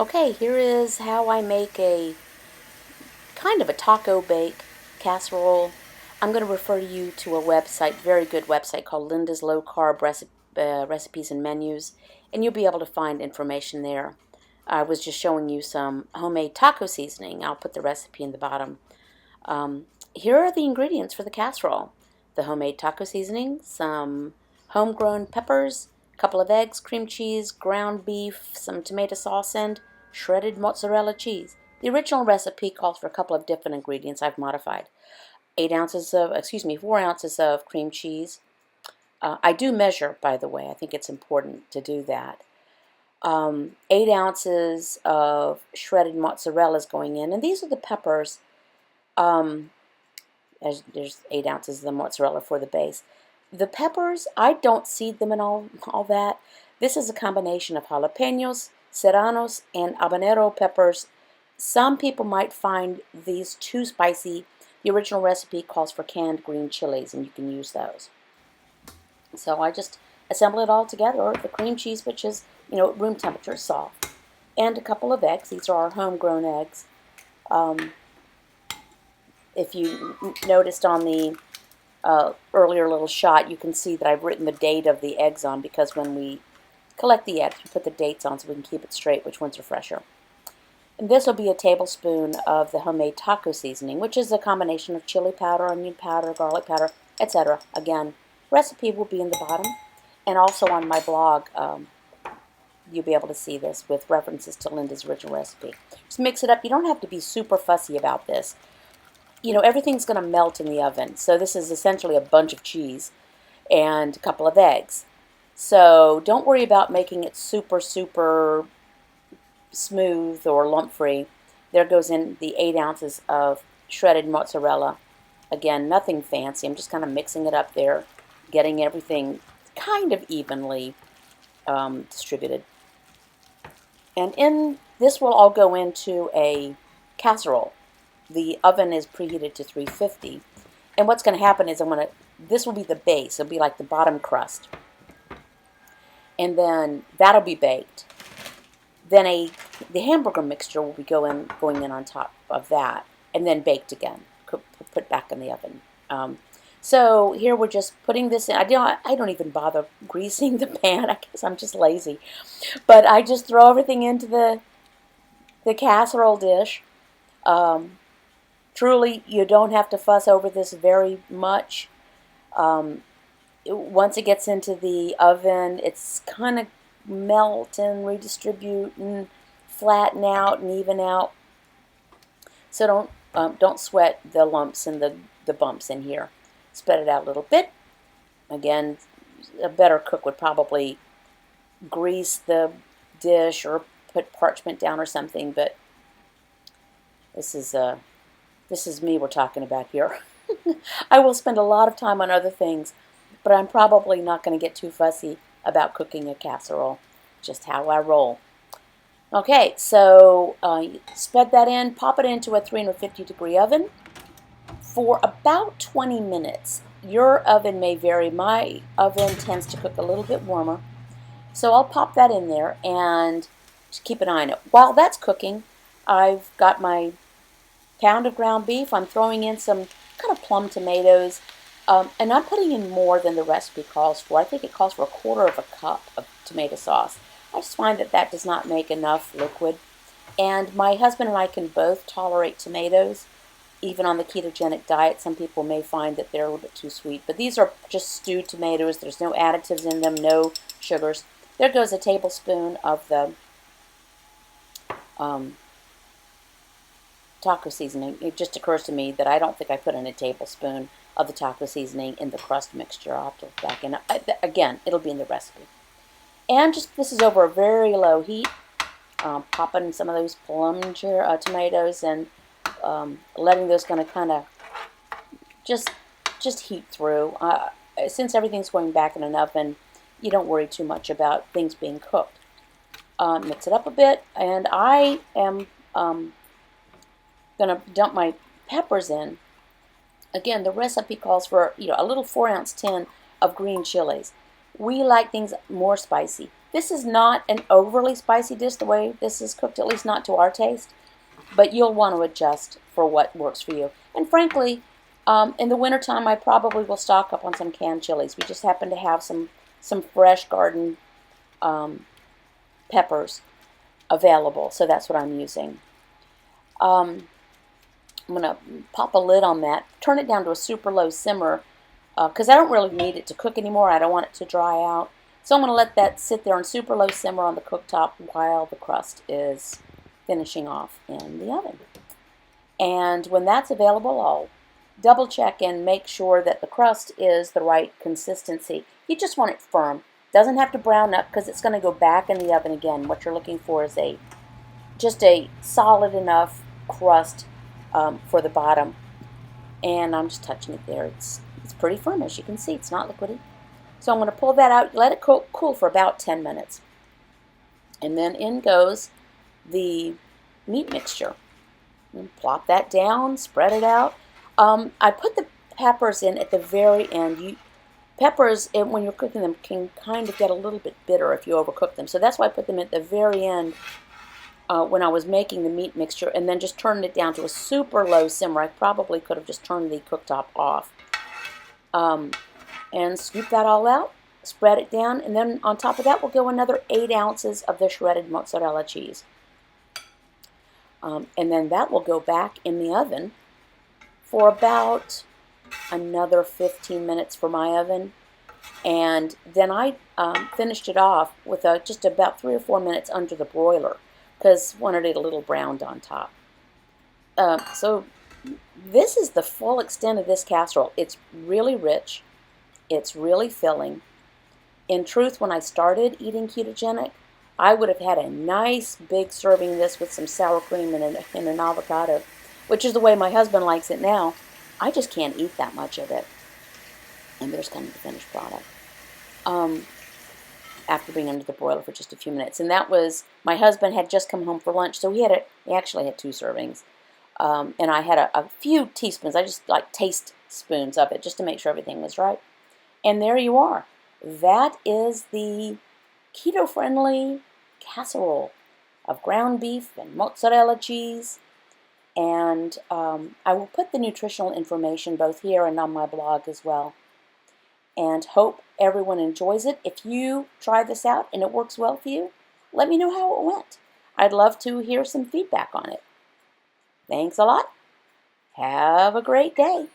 Okay, here is how I make a kind of a taco bake casserole. I'm going to refer you to a website, very good website called Linda's Low Carb Recipes and Menus, and you'll be able to find information there. I was just showing you some homemade taco seasoning. I'll put the recipe in the bottom. Here are the ingredients for the casserole: the homemade taco seasoning, some homegrown peppers, a couple of eggs, cream cheese, ground beef, some tomato sauce, and shredded mozzarella cheese. The original recipe calls for a couple of different ingredients I've modified. 4 ounces of cream cheese. I do measure, by the way. I think it's important to do that. 8 ounces of shredded mozzarella is going in, and these are the peppers. There's 8 ounces of the mozzarella for the base. The peppers, I don't seed them and all that. This is a combination of jalapenos, serranos, and habanero peppers. Some people might find these too spicy. The original recipe calls for canned green chilies, and you can use those. So I just assemble it all together, or the cream cheese, which is, room temperature, soft, and a couple of eggs. These are our homegrown eggs. If you noticed on the earlier little shot, you can see that I've written the date of the eggs on, because when we collect the eggs, we put the dates on so we can keep it straight, which ones are fresher. And this will be a tablespoon of the homemade taco seasoning, which is a combination of chili powder, onion powder, garlic powder, etc. Again, recipe will be in the bottom, and also on my blog, you'll be able to see this with references to Linda's original recipe. Just mix it up. You don't have to be super fussy about this. Everything's going to melt in the oven. So this is essentially a bunch of cheese and a couple of eggs. So don't worry about making it super smooth or lump-free. There goes in the 8 ounces of shredded mozzarella. Again, nothing fancy. I'm just kind of mixing it up there, getting everything kind of evenly distributed. And this will all go into a casserole. The oven is preheated to 350. And what's going to happen is this will be the base. It'll be like the bottom crust. And then that'll be baked. Then the hamburger mixture will be going in on top of that, and then baked again, put back in the oven. So here we're just putting this in. I don't even bother greasing the pan. I guess I'm just lazy. But I just throw everything into the casserole dish. Truly, you don't have to fuss over this very much. Once it gets into the oven, it's kind of melt and redistribute and flatten out and even out. So don't sweat the lumps and the bumps in here. Spread it out a little bit. Again, a better cook would probably grease the dish or put parchment down or something, but this is me we're talking about here. I will spend a lot of time on other things, but I'm probably not going to get too fussy about cooking a casserole. Just how I roll. Okay, so spread that in, pop it into a 350-degree oven for about 20 minutes. Your oven may vary. My oven tends to cook a little bit warmer. So I'll pop that in there and just keep an eye on it. While that's cooking, I've got my pound of ground beef. I'm throwing in some kind of plum tomatoes. And I'm putting in more than the recipe calls for. I think it calls for 1/4 cup of tomato sauce. I just find that does not make enough liquid. And my husband and I can both tolerate tomatoes, even on the ketogenic diet. Some people may find that they're a little bit too sweet. But these are just stewed tomatoes. There's no additives in them, no sugars. There goes a tablespoon of the taco seasoning. It just occurs to me that I don't think I put in a tablespoon of the taco seasoning in the crust mixture. I'll have to look back in. Again, it'll be in the recipe. And this is over a very low heat. Popping some of those plum tomatoes and letting those kind of just heat through. Since everything's going back in an oven, you don't worry too much about things being cooked. Mix it up a bit, and I am going to dump my peppers in. Again, the recipe calls for a little 4-ounce tin of green chilies. We like things more spicy. This is not an overly spicy dish the way this is cooked, at least not to our taste, but you'll want to adjust for what works for you. And frankly, in the wintertime, I probably will stock up on some canned chilies. We just happen to have some fresh garden peppers available, so that's what I'm using. I'm going to pop a lid on that, turn it down to a super low simmer, because I don't really need it to cook anymore. I don't want it to dry out. So I'm going to let that sit there on super low simmer on the cooktop while the crust is finishing off in the oven. And when that's available, I'll double check and make sure that the crust is the right consistency. You just want it firm. Doesn't have to brown up because it's going to go back in the oven again. What you're looking for is just a solid enough crust for the bottom. And I'm just touching it there. It's pretty firm, as you can see. It's not liquidy. So I'm going to pull that out, let it cool for about 10 minutes. And then in goes the meat mixture. And plop that down, spread it out. I put the peppers in at the very end. Peppers, when you're cooking them, can kind of get a little bit bitter if you overcook them. So that's why I put them at the very end when I was making the meat mixture, and then just turned it down to a super low simmer. I probably could have just turned the cooktop off. And scoop that all out, spread it down, and then on top of that will go another 8 ounces of the shredded mozzarella cheese. And then that will go back in the oven for about another 15 minutes for my oven. And then I finished it off with just about 3 or 4 minutes under the broiler because wanted it a little browned on top. So this is the full extent of this casserole. It's really rich. It's really filling. In truth, when I started eating ketogenic, I would have had a nice big serving of this with some sour cream and an avocado, which is the way my husband likes it now. I just can't eat that much of it. And there's kind of the finished product. After being under the broiler for just a few minutes. And that was, my husband had just come home for lunch, so he actually had 2 servings. And I had a few teaspoons. I just like taste spoons of it just to make sure everything was right. And there you are. That is the keto-friendly casserole of ground beef and mozzarella cheese. And I will put the nutritional information both here and on my blog as well. And hope everyone enjoys it. If you try this out and it works well for you, let me know how it went. I'd love to hear some feedback on it. Thanks a lot. Have a great day.